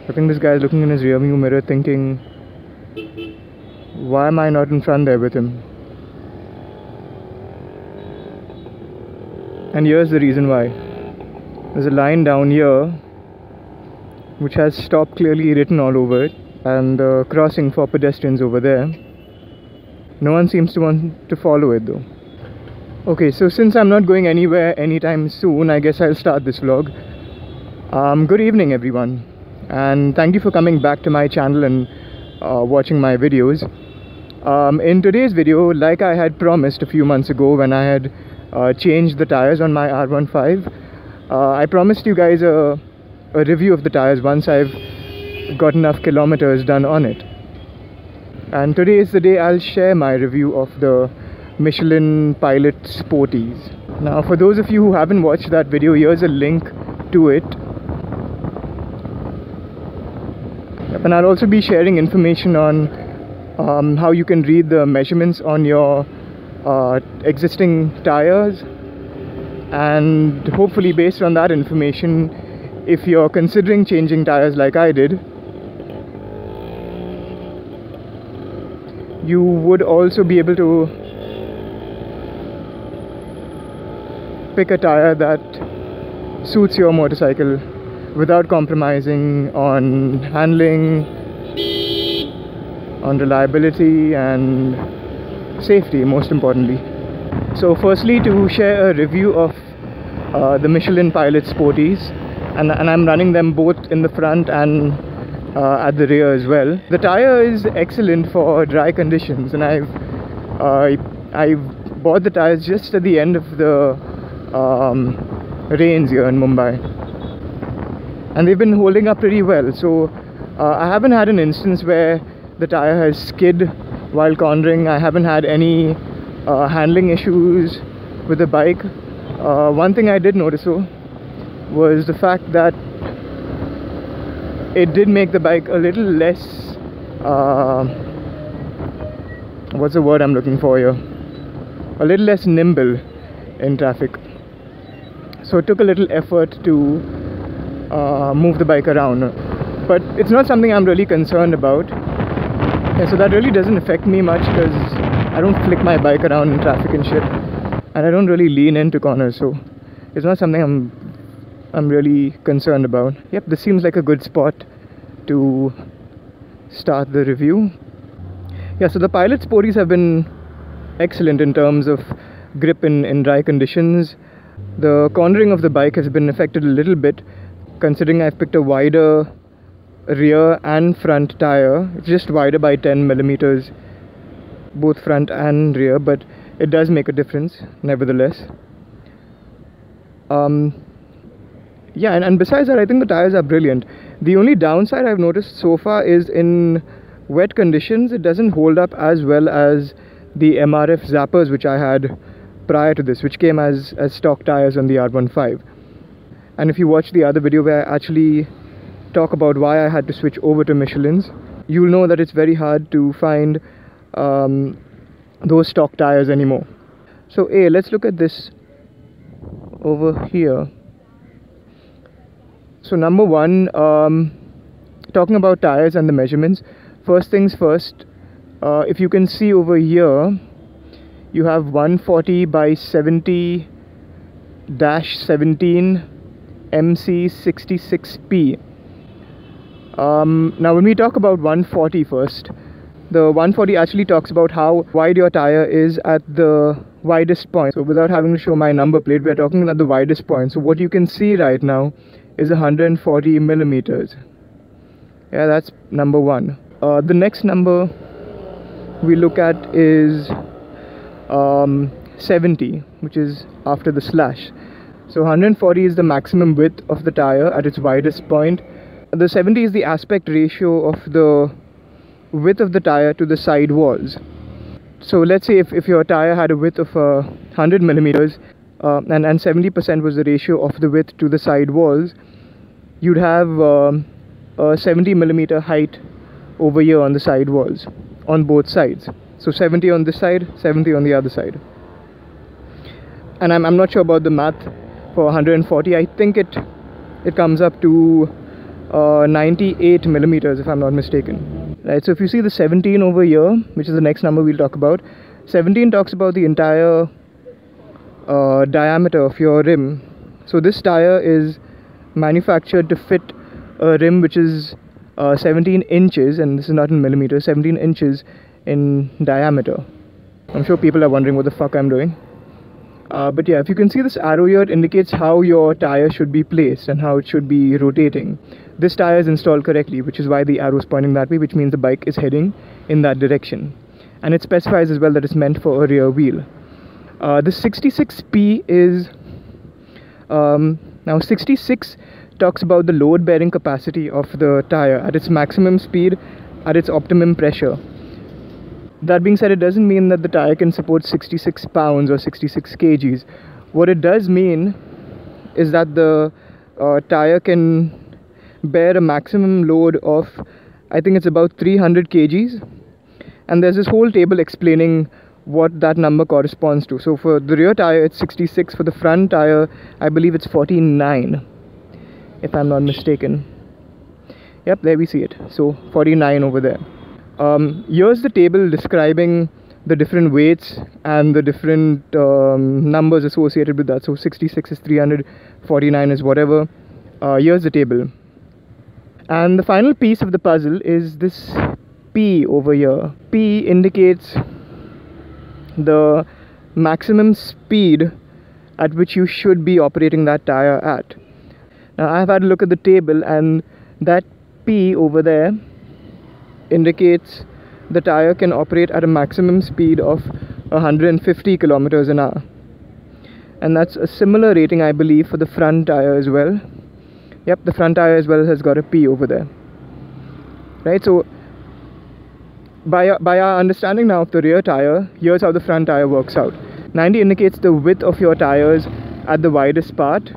I think this guy is looking in his rearview mirror thinking, why am I not in front there with him? And here's the reason why. There's a line down here which has stop clearly written all over it, and the crossing for pedestrians over there. No one seems to want to follow it though. Okay, so since I'm not going anywhere anytime soon, I guess I'll start this vlog. Good evening everyone, and thank you for coming back to my channel and watching my videos. In today's video, like I had promised a few months ago when I had changed the tires on my R15, I promised you guys a review of the tires once I've got enough kilometers done on it. And today is the day I'll share my review of the Michelin Pilot Sporties. Now for those of you who haven't watched that video, here's a link to it. And I'll also be sharing information on how you can read the measurements on your existing tires, and hopefully based on that information, if you're considering changing tires like I did, you would also be able to pick a tire that suits your motorcycle without compromising on handling, on reliability and safety, most importantly. So firstly, to share a review of the Michelin Pilot Sporties, and I'm running them both in the front and at the rear as well. The tire is excellent for dry conditions, and I've bought the tires just at the end of the rains here in Mumbai, and they've been holding up pretty well. So I haven't had an instance where the tire has skid while cornering. I haven't had any handling issues with the bike. One thing I did notice though was the fact that it did make the bike a little less what's the word I'm looking for here? A little less nimble in traffic. So it took a little effort to move the bike around, but it's not something I'm really concerned about. Yeah, so that really doesn't affect me much because I don't flick my bike around in traffic and shit, and I don't really lean into corners, so it's not something I'm really concerned about. Yep, this seems like a good spot to start the review. Yeah, so the Pilot Sporties have been excellent in terms of grip in dry conditions. The cornering of the bike has been affected a little bit, considering I've picked a wider rear and front tire. It's just wider by 10 millimeters, both front and rear, but it does make a difference nevertheless. Yeah, and besides that, I think the tires are brilliant. The only downside I've noticed so far is in wet conditions, it doesn't hold up as well as the MRF zappers which I had prior to this, which came as stock tires on the R15. And if you watch the other video where I actually talk about why I had to switch over to Michelin's, you'll know that it's very hard to find those stock tires anymore. So let's look at this over here. So number one, talking about tires and the measurements, first things first, if you can see over here, you have 140 by 70-17 MC66P. Now when we talk about 140 first, the 140 actually talks about how wide your tire is at the widest point. So without having to show my number plate, we're talking about the widest point. So what you can see right now is 140 millimeters. Yeah, that's number one. The next number we look at is 70, which is after the slash. So 140 is the maximum width of the tire at its widest point. The 70 is the aspect ratio of the width of the tire to the side walls. So let's say if your tire had a width of 100 millimeters and 70% was the ratio of the width to the side walls, you'd have a 70 millimeter height over here on the side walls on both sides. So 70 on this side, 70 on the other side. And I'm not sure about the math for 140. I think it comes up to 98 millimeters, if I'm not mistaken. Right, so if you see the 17 over here, which is the next number we'll talk about, 17 talks about the entire diameter of your rim. So this tire is manufactured to fit a rim which is 17 inches, and this is not in millimeters, 17 inches in diameter. I'm sure people are wondering what the fuck I'm doing. But yeah, if you can see this arrow here, it indicates how your tire should be placed and how it should be rotating. This tire is installed correctly, which is why the arrow is pointing that way, which means the bike is heading in that direction. And it specifies as well that it's meant for a rear wheel. This 66P is... now 66 talks about the load bearing capacity of the tire at its maximum speed, at its optimum pressure. That being said, it doesn't mean that the tire can support 66 pounds or 66 kgs. What it does mean is that the tire can bear a maximum load of, I think it's about 300 kgs. And there's this whole table explaining what that number corresponds to. So for the rear tire it's 66, for the front tire I believe it's 49, if I'm not mistaken. Yep, there we see it. So 49 over there. Here's the table describing the different weights and the different numbers associated with that. So 66 is 300, 49 is whatever. Here's the table. And the final piece of the puzzle is this P over here. P indicates the maximum speed at which you should be operating that tire at. Now I've had a look at the table, and that P over there indicates the tire can operate at a maximum speed of 150 kilometers an hour. And that's a similar rating, I believe, for the front tire as well. Yep, the front tire as well has got a P over there. Right, so by our understanding now of the rear tire, here's how the front tire works out. 90 indicates the width of your tires at the widest part.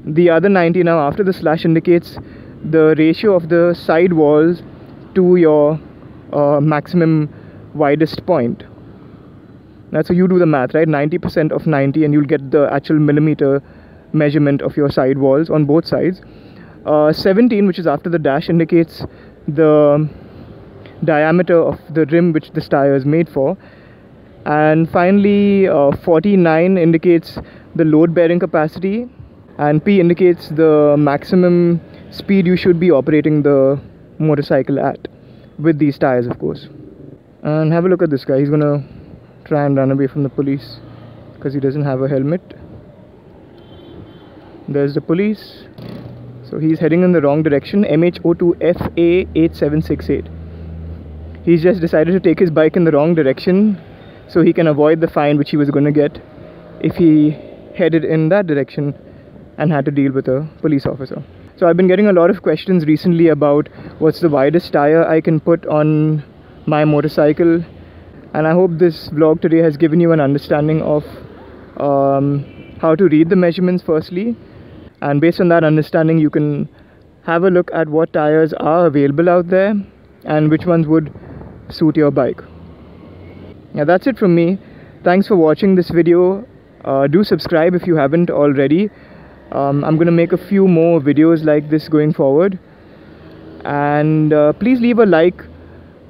The other 90 now after the slash indicates the ratio of the side walls to your maximum widest point. That's how you do the math, right? 90% of 90 and you'll get the actual millimeter measurement of your side walls on both sides. 17, which is after the dash, indicates the diameter of the rim which this tire is made for. And finally 49 indicates the load bearing capacity, and P indicates the maximum speed you should be operating the motorcycle at with these tires, of course. And have a look at this guy. He's gonna try and run away from the police because he doesn't have a helmet. There's the police. So he's heading in the wrong direction. MH02FA8768. He's just decided to take his bike in the wrong direction so he can avoid the fine which he was going to get if he headed in that direction and had to deal with a police officer. So I've been getting a lot of questions recently about what's the widest tire I can put on my motorcycle, and I hope this vlog today has given you an understanding of how to read the measurements firstly, and based on that understanding you can have a look at what tires are available out there and which ones would suit your bike. Now that's it from me. Thanks for watching this video. Do subscribe if you haven't already. I'm gonna make a few more videos like this going forward, and please leave a like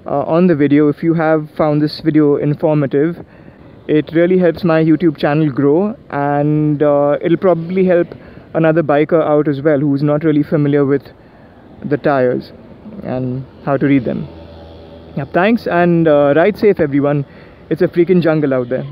on the video if you have found this video informative. It really helps my YouTube channel grow, and it'll probably help another biker out as well who's not really familiar with the tires and how to read them. Yeah, thanks, and ride safe everyone. It's a freaking jungle out there.